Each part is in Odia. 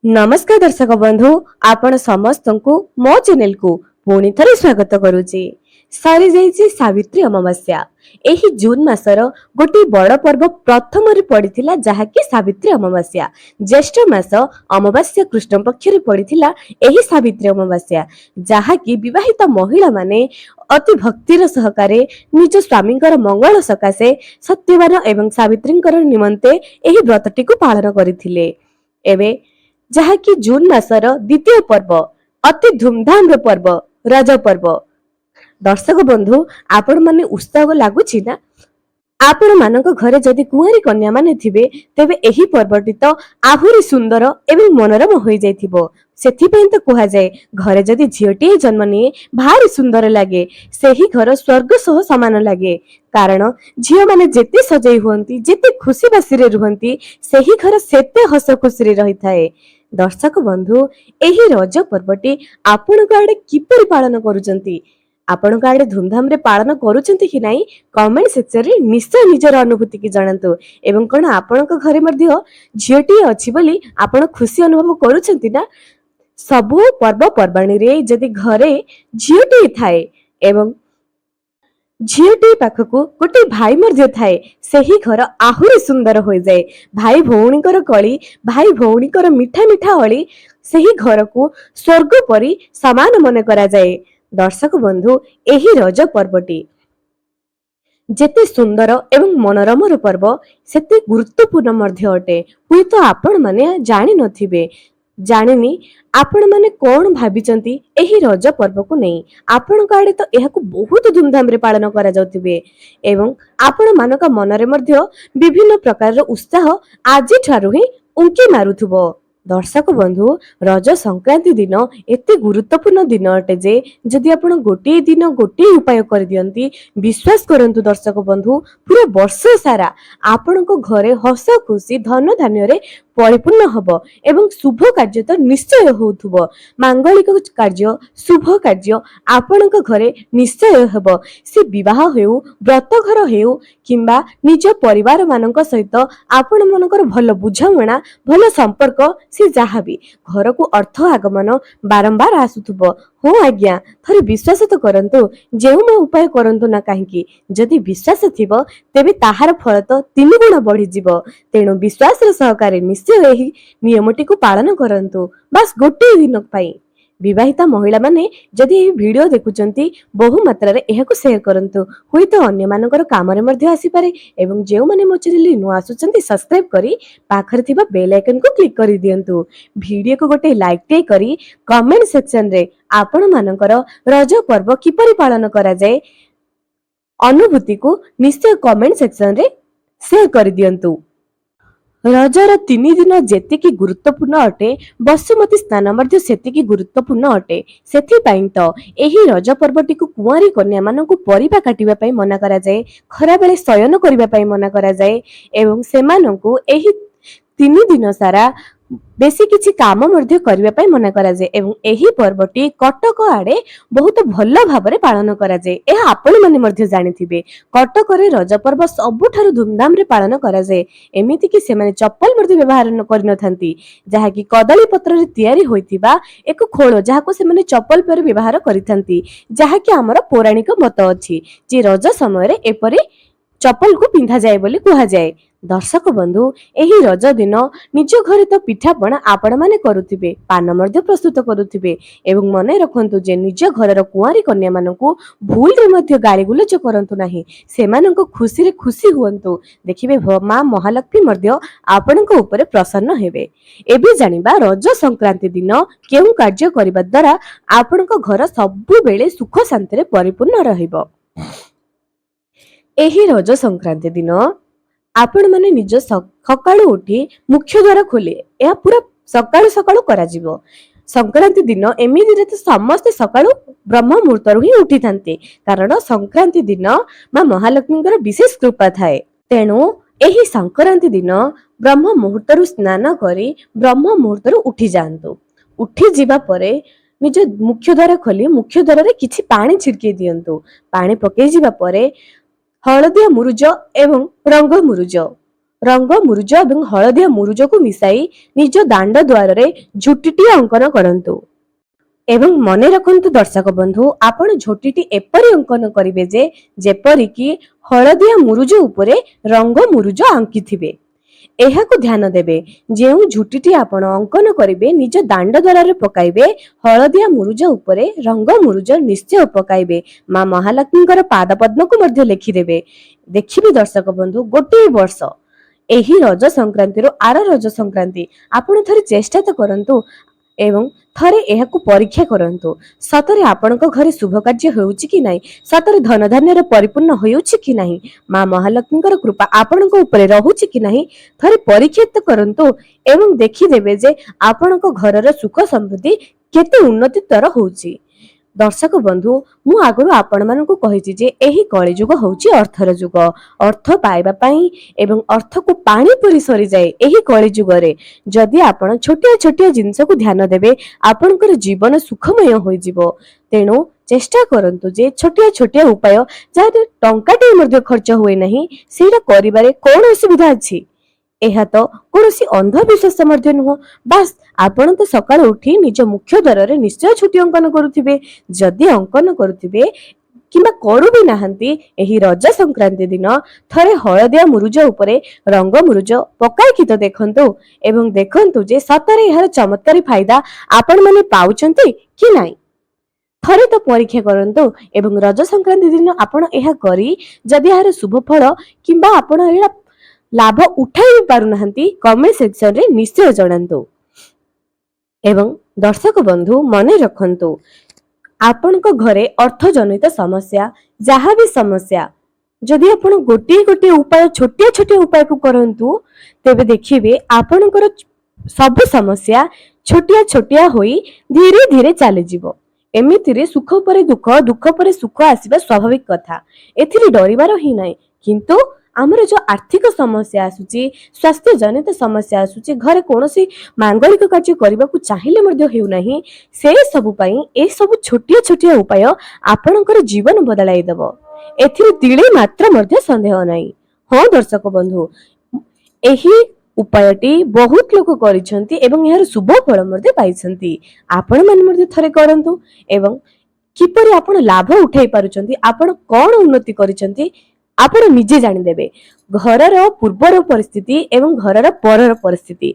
नमस्कार दर्शक बंधु आपण समस्त को मो चैनल को पुणी थे स्वागत करुच्ची। सरी जाइए सावित्री अमावास्या। एही जून मासर गोटे बड़ पर्व प्रथम पड़ीथिला जहाँकि सावित्री अमावास्या। ज्येष्ठ मास अमावास्या कृष्ण पक्ष पड़ीथिला एही सावित्री अमावास्या, जहाँकि विवाहित महिला माने अति भक्तिर सहकारे निज स्वामी मंगल सकाशे सत्यवान एवं सावित्री निमंते एही व्रतटी को पालन करथिले। एवं जहाँकि जून मासर द्वितीय पर्व अति धूमधाम पर्व रज पर्व। दर्शक बंधु आपण माने उत्साह लगुच ना? आपण मानक घरे जदि कुआरी कन्या माने थिबे तेबे एही पर्वटी तो आहुरी सुंदर एवं मनोरम हो जाइथिबो। सेथिपई तो कहा जाए घरे जदि झीटी जन्म निये भारी सुंदर लगे, सेही घर स्वर्ग सह समान लगे। कारण झील माने जेते सजई हुअंती, जेते खुशी बासी रे रुहंती, सेही घर सेते हस खुशी रे रही थाए। दर्शक बंधु एही रज पर्वटी आपणक आडे किपरि पालन करूचंती? आपणक आडे धूमधाम रे पालन करूचंती कि नाही कमेंट सेक्शन रे निश्चय निजर अनुभूति की जणांतु। एवं कोन आपणक घरे मध्य झीटी अछि बोली आपण खुशी अनुभव करूचंती ना? सबु पर्व पर्वाणी रे जदि घरे झीटी थाए एवं झीटी पाखकु गोटे भाई मध्य थाए, सेही घर आहुरी सुंदर हो जाए। भाई भौणीकर कली, भाई भौणीकर मिठा मिठा अली सेही घर को स्वर्ग परी समान मन करा जाए। दर्शक बंधु एही रज पर्वटी जेते सुंदर एवं मनोरम पर्व सेते गुरुत्वपूर्ण मध्य अटे। हुई तो आपण माने जानि नथिबे, जानिनी आपण माने कौन भाबिचंती एही रज पर्व को नहीं। आपण आड़े तो यह बहुत धूमधाम रे पालन करा जाउथिबे एवं आपण मानक मनरे मध्य विभिन्न प्रकार उत्साह आज ठारू ही उंकी मारुथुबो। दर्शक बंधु रज संक्रांति दिन एते गुरुत्वपूर्ण दिन अटे जे जदि आपण गोटे दिन गोटे उपाय कर दियंती, विश्वास करंतु दर्शक बंधु पूरा वर्ष सारा आपण को घरे हस खुशी धन धान्य रे परिपूर्ण हब एवं शुभ कार्य तो निश्चय होउथुबो। मांगलिक कार्य शुभ कार्य आपण घरे निश्चय हब। से विवाह हेउ, व्रत घर हेउ किंबा निज परिवार मानक सहित आपण मनकर भल बुझामणा भल संपर्क से जहाँ भी घर को अर्थ आगमन बारंबार आसुथुबो। हो आज्ञा थरे विश्वास तो करंतु, जेउ मैं उपाय करंतु ना कहीं जदि विश्वास थिबो तेबे ताहार फल तो 3 गुण बढ़ी जिवो। तेणु विश्वास रे सहकारी निश्चय एही नियमटी को पालन करंतु। बस गोटे दिन पाई विवाहिता महिला माने जदि एही वीडियो देखुचंती बहु मात्रा रे एहाको शेयर करंतु। हुई तो अन्य मानकर काम रे मध्य आसी पारे। एवं जेउ माने मो चैनल नु आसुचंती सब्सक्राइब करी पाखर थिबा बेल आइकन को क्लिक करी दियंतु। वीडियो को गोटे लाइक टे करी कमेंट सेक्शन रे आपण मानकर रज पर्व किपरि पालन करा जाए अनुभूति को निश्चय कमेंट सेक्शन रे शेयर कर दियंतु। रजर 3 दिन जेतिकी गुरुत्वपूर्ण अटे, बसुमती स्नान मध्य सेतिकी गुरुत्वपूर्ण अटे। सेथिपाई तो एही रज पर्वटी को कुआरी कन्या मानकु परिबा काटिबा पई मना करा जाए, खरा बेले शयन करिबा पई मना करा जाए एवं सेमानंकु एही 3 दिन सारा बेसी किछि काम मध्य करिबा पई मना करा जाए। एवं एही पर्वटी कटक आडे बहुत भल भाबरे पालन करा जाए। एहा आपण माने मध्य जानिथिबे कटक रे रज पर्व सबुठारु धूमधाम रे पालन करा जाए। एमिति कि सेमाने चप्पल मध्य व्यवहार न करि नथांती, जहा कि कदली पत्र रे तयारी होइतिबा एक खोल जहा को सेमाने चप्पल पर व्यवहार करिथांती, जहा कि हमर पौराणिक मत अछि जे रज समय रे एपरि चप्पल को पिंधा जाए बोली कहा जाए। दर्शक बंधु एही रज दिन निज घरे तो पिठा पणा आपण माने करुथिबे, पान मध्य प्रस्तुत करुथिबे एवं मने रखंतु जे निज घरर कुआरी कन्या मानकु भूल रे मध्य गाली गुलच करंतु नाही। सेमानंको खुशी रे खुशी हुअंतु, देखिबे मां महालक्ष्मी मध्य आपणक ऊपर प्रसन्न हेबे। एबे जानिबा रज संक्रांति दिन केउ कार्य करिबा द्वारा आपणक घर सबु बेले सुख शांति रे परिपूर्ण रहिबो। एही रज संक्रांति दिन आपण माने निज सकाळु उठी मुख्य द्वार खोले, या पूरा सकाळु सकाळु करा जिवो। संक्रांति दिन एमिति रे समस्त सकाळु ब्रह्म मुहूर्त रु ही उठी थांते, कारण संक्रांति दिन मां महालक्ष्मीଙ୍କର विशेष कृपा थाए। तेणु एही संक्रांति दिन ब्रह्म मुहूर्त रु स्नान करी ब्रह्म मुहूर्त रु उठी जांतु। उठी जिबा परे निज मुख्य द्वार खोली मुख्य द्वार रे किछि पानी छिड़के दियंतु। पानी पके जिबा परे हलदिया मुरुज एवं रंग मुरुज ରଙ୍ଗ ମୁରୁଜ ଏବଂ ହଳଦିଆ ମୁରୁଜକୁ ମିଶାଇ ନିଜ ଦାଣ୍ଡ ଦ୍ୱାରରେ ଝୋଟିଟିଏ ଅଙ୍କନ କରନ୍ତୁ। ଏବଂ ମନେ ରଖନ୍ତୁ ଦର୍ଶକ ବନ୍ଧୁ, ଆପଣ ଝୋଟିଟି ଏପରି ଅଙ୍କନ କରିବେ ଯେ ଯେପରିକି ହଳଦିଆ ମୁରୁଜ ଉପରେ ରଙ୍ଗ ମୁରୁଜ ଆଙ୍କିଥିବେ। ଏହାକୁ ଧ୍ୟାନ ଦେବେ, ଯେଉଁ ଝୋଟିଟି ଆପଣ ଅଙ୍କନ କରିବେ ନିଜ ଦାଣ୍ଡ ଦ୍ୱାରରେ ପକାଇବେ, ହଳଦିଆ ମୁରୁଜ ଉପରେ ରଙ୍ଗ ମୁରୁଜ ନିଶ୍ଚୟ ପକାଇବେ। ମା ମହାଲକ୍ଷ୍ମୀଙ୍କର ପାଦ ପଦ୍ମକୁ ମଧ୍ୟ ଲେଖିଦେବେ। ଦେଖିବେ ଦର୍ଶକ ବନ୍ଧୁ, ଗୋଟିଏ ବର୍ଷ ଏହି ରଜ ସଂକ୍ରାନ୍ତିରୁ ଆର ରଜ ସଂକ୍ରାନ୍ତି ଆପଣ ଥରେ ଚେଷ୍ଟା ତ କରନ୍ତୁ ଏବଂ ଥରେ ଏହାକୁ ପରୀକ୍ଷା କରନ୍ତୁ। ସତରେ ଆପଣଙ୍କ ଘରେ ଶୁଭ କାର୍ଯ୍ୟ ହେଉଛି କି ନାହିଁ, ସତରେ ଧନ ଧାନ୍ୟରେ ପରିପୂର୍ଣ୍ଣ ହେଉଛି କି ନାହିଁ, ମା ମହାଲକ୍ଷ୍ମୀଙ୍କର କୃପା ଆପଣଙ୍କ ଉପରେ ରହୁଛି କି ନାହିଁ, ଥରେ ପରୀକ୍ଷା ତ କରନ୍ତୁ ଏବଂ ଦେଖିଦେବେ ଯେ ଆପଣଙ୍କ ଘରର ସୁଖ ସମୃଦ୍ଧି କେତେ ଉନ୍ନତିତର ହେଉଛି। ଦର୍ଶକ ବନ୍ଧୁ, ମୁଁ ଆଗରୁ ଆପଣମାନଙ୍କୁ କହିଛି ଯେ ଏହି କଳିଯୁଗ ହେଉଛି ଅର୍ଥର ଯୁଗ। ଅର୍ଥ ପାଇବା ପାଇଁ ଏବଂ ଅର୍ଥକୁ ପାଣି ପରି ସରିଯାଏ ଏହି କଳିଯୁଗରେ। ଯଦି ଆପଣ ଛୋଟିଆ ଛୋଟିଆ ଜିନିଷକୁ ଧ୍ୟାନ ଦେବେ, ଆପଣଙ୍କର ଜୀବନ ସୁଖମୟ ହୋଇଯିବ। ତେଣୁ ଚେଷ୍ଟା କରନ୍ତୁ ଯେ ଛୋଟିଆ ଛୋଟିଆ ଉପାୟ, ଯାହାରେ ଟଙ୍କାଟିଏ ମଧ୍ୟ ଖର୍ଚ୍ଚ ହୁଏ ନାହିଁ, ସେଇଟା କରିବାରେ କଣ ଅସୁବିଧା ଅଛି? ଏହା ତ କୌଣସି ଅନ୍ଧବିଶ୍ୱାସ ମଧ୍ୟ ନୁହଁ। ବାସ୍ ଆପଣ ତ ସକାଳୁ ଉଠି ନିଜ ମୁଖ୍ୟ ଦ୍ୱାରରେ ନିଶ୍ଚୟ ଝୋଟି ଅଙ୍କନ କରୁଥିବେ। ଯଦି ଅଙ୍କନ କରୁଥିବେ କିମ୍ବା କରୁ ବି ନାହାନ୍ତି, ଏହି ରଜ ସଂକ୍ରାନ୍ତି ଦିନ ଥରେ ହଳଦିଆ ମୁରୁଜ ଉପରେ ରଙ୍ଗ ମୁରୁଜ ପକାଇକି ତ ଦେଖନ୍ତୁ ଏବଂ ଦେଖନ୍ତୁ ଯେ ସତରେ ଏହାର ଚମତ୍କାରୀ ଫାଇଦା ଆପଣମାନେ ପାଉଛନ୍ତି କି ନାହିଁ। ଥରେ ତ ପରୀକ୍ଷା କରନ୍ତୁ ଏବଂ ରଜ ସଂକ୍ରାନ୍ତି ଦିନ ଆପଣ ଏହା କରି ଯଦି ଏହାର ଶୁଭ ଫଳ କିମ୍ବା ଆପଣ ଏହା ଲାଭ ଉଠାଇ ପାରୁନାହାନ୍ତି, କମେଣ୍ଟ ସେକ୍ସନରେ ନିଶ୍ଚୟ ଜଣାନ୍ତୁ। ଏବଂ ଦର୍ଶକ ବନ୍ଧୁ, ମନେ ରଖନ୍ତୁ, ଆପଣଙ୍କ ଘରେ ଅର୍ଥଜନିତ ସମସ୍ୟା, ଯାହା ବି ସମସ୍ୟା, ଯଦି ଆପଣ ଗୋଟିଏ ଗୋଟିଏ ଉପାୟ, ଛୋଟିଆ ଛୋଟିଆ ଉପାୟକୁ କରନ୍ତୁ, ତେବେ ଦେଖିବେ ଆପଣଙ୍କର ସବୁ ସମସ୍ୟା ଛୋଟିଆ ଛୋଟିଆ ହୋଇ ଧୀରେ ଧୀରେ ଚାଲିଯିବ। ଏମିତିରେ ସୁଖ ପରେ ଦୁଃଖ, ଦୁଃଖ ପରେ ସୁଖ ଆସିବା ସ୍ୱାଭାବିକ କଥା, ଏଥିରେ ଡରିବାର ହିଁ ନାହିଁ। କିନ୍ତୁ ଆମର ଯୋଉ ଆର୍ଥିକ ସମସ୍ୟା ଆସୁଛି, ସ୍ୱାସ୍ଥ୍ୟ ଜନିତ ସମସ୍ୟା ଆସୁଛି, ଘରେ କୌଣସି ମାଙ୍ଗଳିକ କାର୍ଯ୍ୟ କରିବାକୁ ଚାହିଁଲେ ମଧ୍ୟ ହେଉନାହିଁ, ସେ ସବୁ ପାଇଁ ଏସବୁ ଛୋଟିଆ ଛୋଟିଆ ଉପାୟ ଆପଣଙ୍କର ଜୀବନ ବଦଳାଇ ଦେବ। ଏଥିରେ ତିଳେ ମାତ୍ର ମଧ୍ୟ ସନ୍ଦେହ ନାହିଁ। ହଁ ଦର୍ଶକ ବନ୍ଧୁ, ଏହି ଉପାୟଟି ବହୁତ ଲୋକ କରିଛନ୍ତି ଏବଂ ଏହାର ଶୁଭ ଫଳ ମଧ୍ୟ ପାଇଛନ୍ତି। ଆପଣମାନେ ମଧ୍ୟ ଥରେ କରନ୍ତୁ ଏବଂ କିପରି ଆପଣ ଲାଭ ଉଠାଇ ପାରୁଛନ୍ତି, ଆପଣ କଣ ଉନ୍ନତି କରିଛନ୍ତି, ଆପଣ ନିଜେ ଜାଣିଦେବେ। ଘରର ପୂର୍ବର ପରିସ୍ଥିତି ଏବଂ ଘରର ପରର ପରିସ୍ଥିତି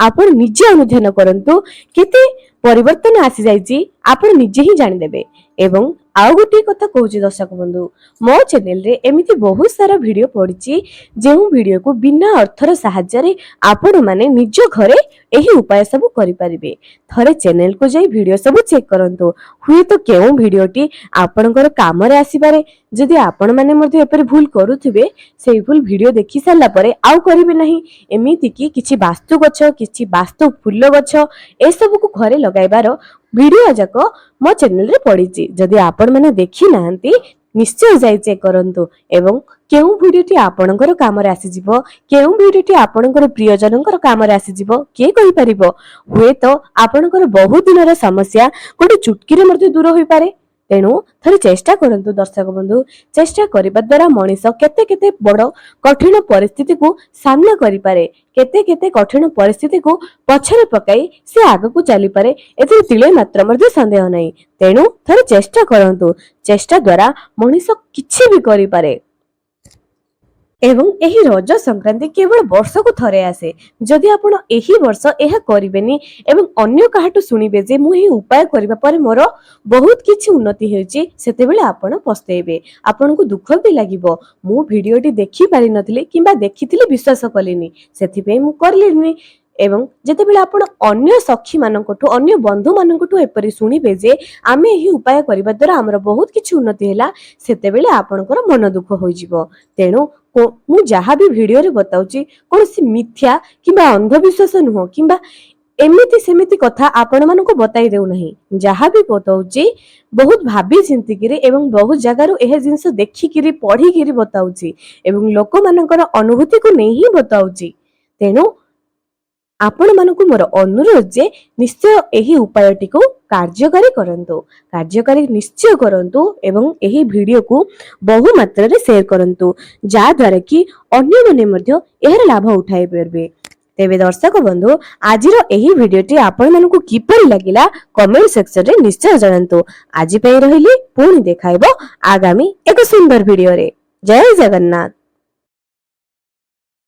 ଆପଣ ନିଜେ ଅନୁଧ୍ୟାନ କରନ୍ତୁ, କେତେ ପରିବର୍ତ୍ତନ ଆସିଯାଇଛି ଆପଣ ନିଜେ ହିଁ ଜାଣିଦେବେ। ଏବଂ ଆଉ ଗୋଟିଏ କଥା କହୁଛି ଦର୍ଶକ ବନ୍ଧୁ, ମୋ ଚ୍ୟାନେଲରେ ଏମିତି ବହୁତ ସାରା ଭିଡିଓ ପଡିଛି, ଯେଉଁ ଭିଡିଓକୁ ବିନା ଅର୍ଥର ସାହାଯ୍ୟରେ ଆପଣମାନେ ନିଜ ଘରେ ଏହି ଉପାୟ ସବୁ କରିପାରିବେ। ଥରେ ଚ୍ୟାନେଲକୁ ଯାଇ ଭିଡିଓ ସବୁ ଚେକ୍ କରନ୍ତୁ, ହୁଏତ କେଉଁ ଭିଡିଓଟି ଆପଣଙ୍କର କାମରେ ଆସିପାରେ। ଯଦି ଆପଣମାନେ ମଧ୍ୟ ଏପରି ଭୁଲ କରୁଥିବେ, ସେଇ ଭୁଲ ଭିଡିଓ ଦେଖି ସାରିଲା ପରେ ଆଉ କରିବେ ନାହିଁ। ଏମିତିକି କିଛି ବାସ୍ତୁ ଗଛ, କିଛି ବାସ୍ତୁ ଫୁଲ ଗଛ, ଏସବୁକୁ ଘରେ ଲଗାଇବାର ଭିଡିଓ ଯାକ ମୋ ଚ୍ୟାନେଲରେ ପଡିଛି। ଯଦି ଆପଣମାନେ ଦେଖି ନାହାନ୍ତି, ନିଶ୍ଚୟ ଯାଇ ଚେକ୍ କରନ୍ତୁ ଏବଂ କେଉଁ ଭିଡିଓଟି ଆପଣଙ୍କର କାମରେ ଆସିଯିବ, କେଉଁ ଭିଡିଓଟି ଆପଣଙ୍କର ପ୍ରିୟଜନଙ୍କର କାମରେ ଆସିଯିବ, କିଏ କହିପାରିବ? ହୁଏତ ଆପଣଙ୍କର ବହୁ ଦିନର ସମସ୍ୟା ଗୋଟେ ଚୁଟକିରେ ମଧ୍ୟ ଦୂର ହୋଇପାରେ। ତେଣୁ ଥରେ ଚେଷ୍ଟା କରନ୍ତୁ ଦର୍ଶକ ବନ୍ଧୁ। ଚେଷ୍ଟା କରିବା ଦ୍ୱାରା ମଣିଷ କେତେ କେତେ ବଡ କଠିନ ପରିସ୍ଥିତିକୁ ସାମ୍ନା କରିପାରେ, କେତେ କେତେ କଠିନ ପରିସ୍ଥିତିକୁ ପଛରେ ପକାଇ ସେ ଆଗକୁ ଚାଲିପାରେ, ଏଥିରେ ତିଳେ ମାତ୍ର ମଧ୍ୟ ସନ୍ଦେହ ନାହିଁ। ତେଣୁ ଥରେ ଚେଷ୍ଟା କରନ୍ତୁ, ଚେଷ୍ଟା ଦ୍ୱାରା ମଣିଷ କିଛି ବି କରିପାରେ। ଏବଂ ଏହି ରଜ ସଂକ୍ରାନ୍ତି କେବଳ ବର୍ଷକୁ ଥରେ ଆସେ। ଯଦି ଆପଣ ଏହି ବର୍ଷ ଏହା କରିବେନି ଏବଂ ଅନ୍ୟ କାହାଠୁ ଶୁଣିବେ ଯେ ମୁଁ ଏହି ଉପାୟ କରିବା ପରେ ମୋର ବହୁତ କିଛି ଉନ୍ନତି ହେଉଛି, ସେତେବେଳେ ଆପଣ ପସ୍ତେଇବେ, ଆପଣଙ୍କୁ ଦୁଃଖ ବି ଲାଗିବ। ମୁଁ ଭିଡିଓଟି ଦେଖି ପାରିନଥିଲି କିମ୍ବା ଦେଖିଥିଲି ବିଶ୍ୱାସ କଲିନି, ସେଥିପାଇଁ ମୁଁ କରିଲିନି। ଏବଂ ଯେତେବେଳେ ଆପଣ ଅନ୍ୟ ସଖୀ ମାନଙ୍କଠୁ, ଅନ୍ୟ ବନ୍ଧୁ ମାନଙ୍କଠୁ ଏପରି ଶୁଣିବେ ଯେ ଆମେ ଏହି ଉପାୟ କରିବା ଦ୍ୱାରା ଆମର ବହୁତ କିଛି ଉନ୍ନତି ହେଲା, ସେତେବେଳେ ଆପଣଙ୍କର ମନ ଦୁଃଖ ହୋଇଯିବ। ତେଣୁ ମୁଁ ଯାହା ବି ଭିଡିଓରେ ବତାଉଛି କୌଣସି ମିଥ୍ୟା କିମ୍ବା ଅନ୍ଧବିଶ୍ୱାସ ନୁହଁ, କିମ୍ବା ଏମିତି ସେମିତି କଥା ଆପଣମାନଙ୍କୁ ବତାଇ ଦେଉନାହିଁ। ଯାହା ବି ବତାଉଛି ବହୁତ ଭାବି ଚିନ୍ତିକିରି ଏବଂ ବହୁତ ଜାଗାରୁ ଏହା ଜିନିଷ ଦେଖିକିରି ପଢିକିରି ବତାଉଛି ଏବଂ ଲୋକମାନଙ୍କର ଅନୁଭୂତିକୁ ନେଇ ହିଁ ବତାଉଛି। ତେଣୁ ଆପଣମାନଙ୍କୁ ମୋର ଅନୁରୋଧ ଯେ ନିଶ୍ଚୟ ଏହି ଉପାୟଟିକୁ କାର୍ଯ୍ୟକାରୀ କରନ୍ତୁ। କାର୍ଯ୍ୟକାରୀ ନିଶ୍ଚୟ କରନ୍ତୁ ଏବଂ ଏହି ଭିଡିଓକୁ ବହୁ ମାତ୍ରାରେ ସେୟାର କରନ୍ତୁ, ଯାହା ଦ୍ୱାରା କି ଅନ୍ୟମାନେ ମଧ୍ୟ ଏହାର ଲାଭ ଉଠାଇ ପାରିବେ। ତେବେ ଦର୍ଶକ ବନ୍ଧୁ, ଆଜିର ଏହି ଭିଡିଓଟି ଆପଣମାନଙ୍କୁ କିପରି ଲାଗିଲା କମେଣ୍ଟ ସେକ୍ସନରେ ନିଶ୍ଚୟ ଜଣାନ୍ତୁ। ଆଜି ପାଇଁ ରହିଲି, ପୁଣି ଦେଖାହେବ ଆଗାମୀ ଏକ ସୁନ୍ଦର ଭିଡିଓରେ। ଜୟ ଜଗନ୍ନାଥ।